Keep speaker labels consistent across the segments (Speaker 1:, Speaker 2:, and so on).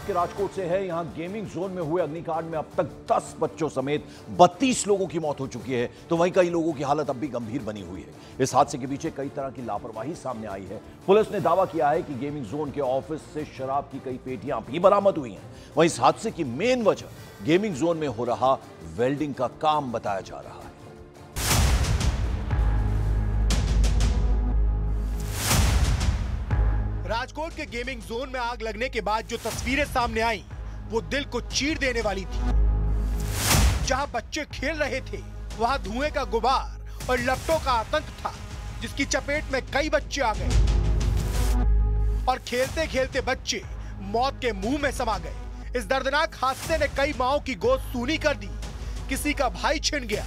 Speaker 1: के राजकोट से है। यहां गेमिंग जोन में हुए अग्निकांड में अब तक 10 बच्चों समेत 32 लोगों की मौत हो चुकी है, तो वहीं कई लोगों की हालत अब भी गंभीर बनी हुई है। इस हादसे के पीछे कई तरह की लापरवाही सामने आई है। पुलिस ने दावा किया है कि गेमिंग जोन के ऑफिस से शराब की कई पेटियां भी बरामद हुई हैं। वहीं इस हादसे की मेन वजह गेमिंग जोन में हो रहा वेल्डिंग का काम बताया जा रहा है।
Speaker 2: राजकोट के गेमिंग जोन में आग लगने के बाद जो तस्वीरें सामने आई वो दिल को चीर देने वाली थी। जहां बच्चे खेल रहे थे वहां धुएं का गुबार और लपटों का आतंक था, जिसकी चपेट में कई बच्चे आ गए और खेलते खेलते बच्चे मौत के मुंह में समा गए। इस दर्दनाक हादसे ने कई माओं की गोद सूनी कर दी। किसी का भाई छिन गया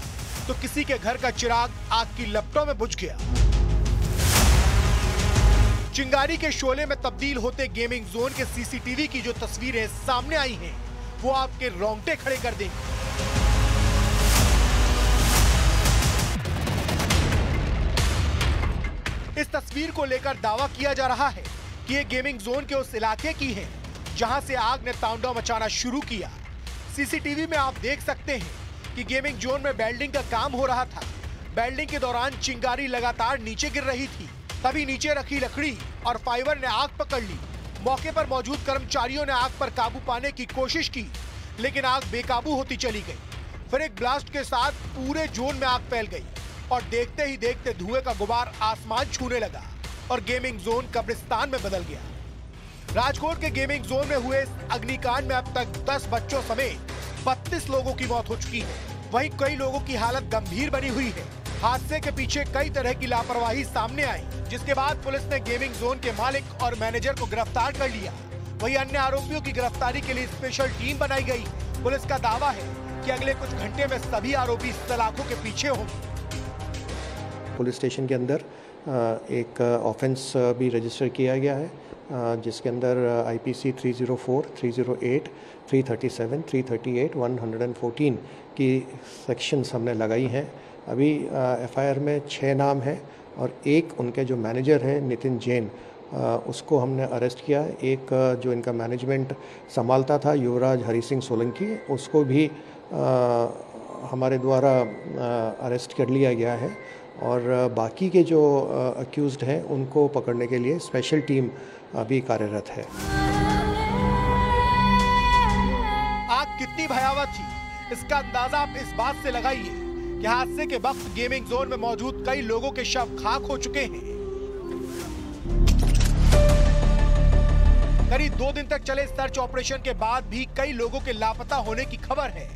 Speaker 2: तो किसी के घर का चिराग आग की लपटों में बुझ गया। चिंगारी के शोले में तब्दील होते गेमिंग जोन के सीसीटीवी की जो तस्वीरें सामने आई हैं, वो आपके रोंगटे खड़े कर देंगी। इस तस्वीर को लेकर दावा किया जा रहा है कि ये गेमिंग जोन के उस इलाके की है जहां से आग ने तांडव मचाना शुरू किया। सीसीटीवी में आप देख सकते हैं कि गेमिंग जोन में वेल्डिंग का काम हो रहा था। वेल्डिंग के दौरान चिंगारी लगातार नीचे गिर रही थी। तभी नीचे रखी लकड़ी और फाइबर ने आग पकड़ ली। मौके पर मौजूद कर्मचारियों ने आग पर काबू पाने की कोशिश की, लेकिन आग बेकाबू होती चली गई। फिर एक ब्लास्ट के साथ पूरे जोन में आग फैल गई और देखते ही देखते धुएं का गुबार आसमान छूने लगा और गेमिंग जोन कब्रिस्तान में बदल गया। राजकोट के गेमिंग जोन में हुए इस अग्निकांड में अब तक 10 बच्चों समेत 32 लोगों की मौत हो चुकी है। वहीं कई लोगों की हालत गंभीर बनी हुई है। हादसे के पीछे कई तरह की लापरवाही सामने आई, जिसके बाद पुलिस ने गेमिंग जोन के मालिक और मैनेजर को गिरफ्तार कर लिया। वहीं अन्य आरोपियों की गिरफ्तारी के लिए स्पेशल टीम बनाई गई। पुलिस का दावा है कि अगले कुछ घंटे में सभी आरोपी सलाखों के पीछे होंगे।
Speaker 3: पुलिस स्टेशन के अंदर एक ऑफेंस भी रजिस्टर किया गया है, जिसके अंदर IPC 304, 308, 337, 338, 114 की सेक्शंस हमने लगाई हैं। अभी FIR में 6 नाम हैं और एक उनके जो मैनेजर है नितिन जैन, उसको हमने अरेस्ट किया। एक जो इनका मैनेजमेंट संभालता था युवराज हरि सिंह सोलंकी, उसको भी हमारे द्वारा अरेस्ट कर लिया गया है। और बाकी के जो अक्यूज्ड हैं उनको पकड़ने के लिए स्पेशल टीम अभी कार्यरत है।
Speaker 2: आग कितनी भयावह थी इसका अंदाजा आप इस बात से लगाइए कि हादसे के वक्त गेमिंग जोन में मौजूद कई लोगों के शव खाक हो चुके हैं। करीब 2 दिन तक चले सर्च ऑपरेशन के बाद भी कई लोगों के लापता होने की खबर है।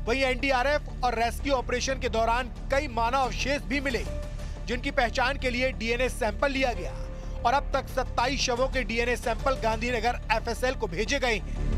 Speaker 2: वहीं NDRF और रेस्क्यू ऑपरेशन के दौरान कई मानव अवशेष भी मिले, जिनकी पहचान के लिए DNA सैंपल लिया गया और अब तक 27 शवों के DNA सैंपल गांधीनगर FSL को भेजे गए हैं।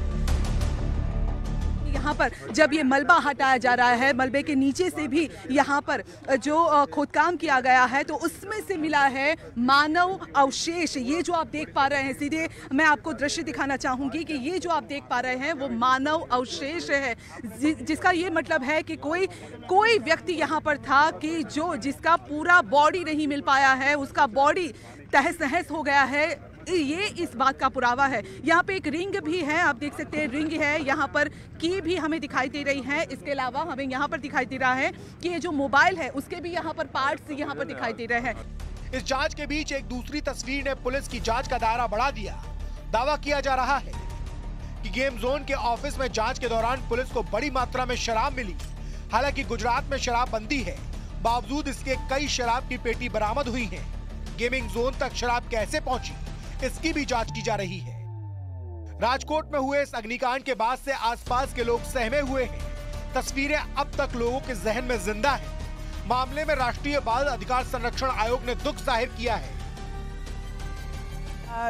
Speaker 4: यहाँ पर जब ये मलबा हटाया जा रहा है, मलबे के नीचे से भी यहाँ पर जो खोदकाम किया गया है, तो उसमें से मिला है मानव अवशेष। ये जो आप देख पा रहे हैं, सीधे मैं आपको दृश्य दिखाना चाहूंगी कि ये जो आप देख पा रहे हैं वो मानव अवशेष है, जिसका ये मतलब है कि कोई व्यक्ति यहाँ पर था कि जिसका पूरा बॉडी नहीं मिल पाया है, उसका बॉडी तहस नहस हो गया है। ये इस बात का पुरावा है। यहाँ पे एक रिंग भी है, आप देख सकते हैं रिंग है, यहाँ पर की भी हमें दिखाई दे रही है। इसके अलावा हमें यहाँ पर दिखाई दे रहा है कि ये जो मोबाइल है उसके भी यहाँ पर पार्ट्स यहाँ पर दिखाई दे रहे हैं।
Speaker 2: इस जांच के बीच एक दूसरी तस्वीर ने पुलिस की जांच का दायरा बढ़ा दिया। दावा किया जा रहा है कि गेम जोन के ऑफिस में जांच के दौरान पुलिस को बड़ी मात्रा में शराब मिली। हालांकि गुजरात में शराब बंदी है, बावजूद इसके कई शराब की पेटी बरामद हुई है। गेमिंग जोन तक शराब कैसे पहुंची, इसकी भी जांच की जा रही है। राजकोट में हुए इस अग्निकांड के बाद से आसपास के लोग सहमे हुए हैं। तस्वीरें अब तक लोगों के जहन में जिंदा हैं। मामले में राष्ट्रीय बाल अधिकार संरक्षण आयोग ने दुख जाहिर किया है।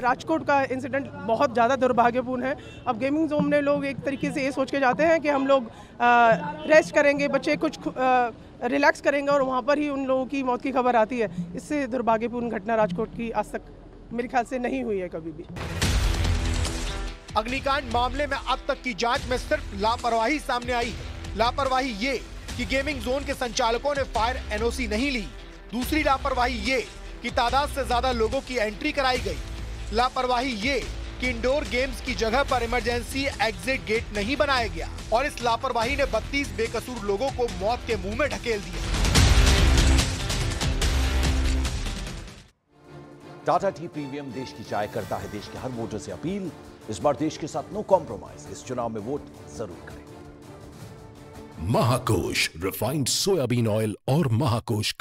Speaker 5: राजकोट का इंसिडेंट बहुत ज़्यादा दुर्भाग्यपूर्ण है। अब गेमिंग जोन में लोग एक तरीके से ये सोच के जाते हैं कि हम लोग रेस्ट करेंगे, बच्चे कुछ रिलैक्स करेंगे और वहाँ पर ही उन लोगों की मौत की खबर आती है। इससे दुर्भाग्यपूर्ण घटना राजकोट की आज तक मेरे ख्याल से नहीं हुई है कभी भी।
Speaker 2: अग्निकांड मामले में अब तक की जांच में सिर्फ लापरवाही सामने आई है। लापरवाही ये कि गेमिंग जोन के संचालकों ने फायर NOC नहीं ली। दूसरी लापरवाही ये कि तादाद से ज्यादा लोगों की एंट्री कराई गई। लापरवाही ये कि इंडोर गेम्स की जगह पर इमरजेंसी एग्जिट गेट नहीं बनाया गया और इस लापरवाही ने 32 बेकसूर लोगों को मौत के मुंह में ढकेल दिया।
Speaker 1: टाटा टी प्रीमियम देश की चाय करता है देश के हर वोटर से अपील, इस बार देश के साथ नो कॉम्प्रोमाइज, इस चुनाव में वोट जरूर करें।
Speaker 6: महाकोश रिफाइंड सोयाबीन ऑयल और महाकोश